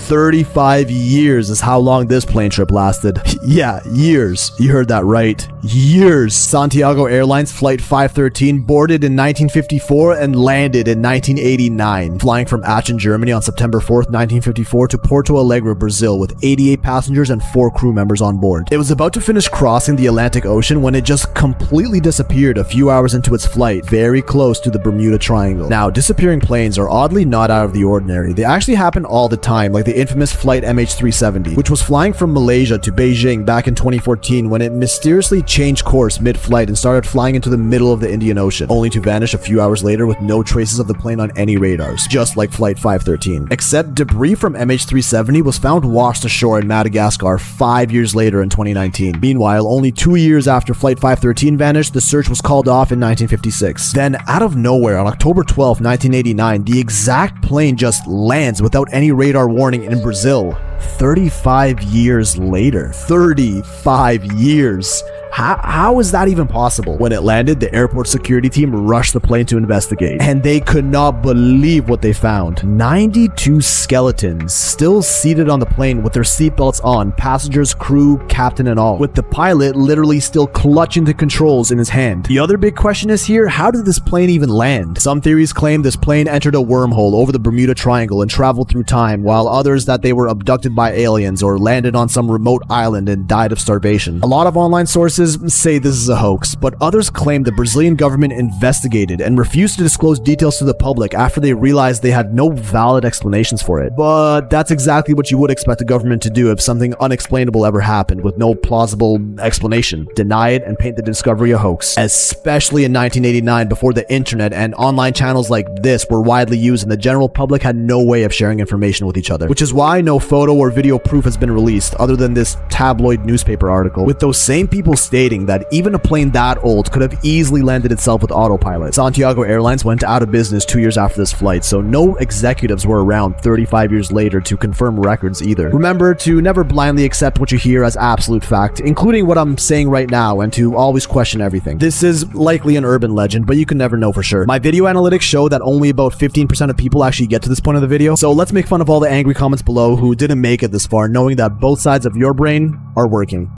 35 years is how long this plane trip lasted. Yeah, years. You heard that right. Years. Santiago Airlines Flight 513 boarded in 1954 and landed in 1989, flying from Aachen, Germany on September 4th, 1954 to Porto Alegre, Brazil, with 88 passengers and 4 crew members on board. It was about to finish crossing the Atlantic Ocean when it just completely disappeared a few hours into its flight, very close to the Bermuda Triangle. Now, disappearing planes are oddly not out of the ordinary. They actually happen all the time, like the infamous flight MH370, which was flying from Malaysia to Beijing back in 2014 when it mysteriously changed course mid-flight and started flying into the middle of the Indian Ocean, only to vanish a few hours later with no traces of the plane on any radars, just like Flight 513. Except debris from MH370 was found washed ashore in Madagascar 5 years later in 2019. Meanwhile, only 2 years after Flight 513 vanished, the search was called off in 1956. Then, out of nowhere, on October 12, 1989, the exact plane just lands without any radar warning in Brazil. 35 years later. 35 years. How is that even possible? When it landed, the airport security team rushed the plane to investigate, and they could not believe what they found. 92 skeletons still seated on the plane with their seatbelts on, passengers, crew, captain, and all, with the pilot literally still clutching the controls in his hand. The other big question is here, how did this plane even land? Some theories claim this plane entered a wormhole over the Bermuda Triangle and traveled through time, while others that they were abducted by aliens or landed on some remote island and died of starvation. A lot of online sources say this is a hoax, but others claim the Brazilian government investigated and refused to disclose details to the public after they realized they had no valid explanations for it. But that's exactly what you would expect the government to do if something unexplainable ever happened with no plausible explanation. Deny it and paint the discovery a hoax. Especially in 1989, before the internet and online channels like this were widely used and the general public had no way of sharing information with each other. Which is why no photo or video proof has been released other than this tabloid newspaper article, with those same people stating that even a plane that old could have easily landed itself with autopilot. Santiago Airlines went out of business 2 years after this flight, so no executives were around 35 years later to confirm records either. Remember to never blindly accept what you hear as absolute fact, including what I'm saying right now, and to always question everything. This is likely an urban legend, but you can never know for sure. My video analytics show that only about 15% of people actually get to this point of the video, so let's make fun of all the angry comments below who didn't make it this far, knowing that both sides of your brain are working.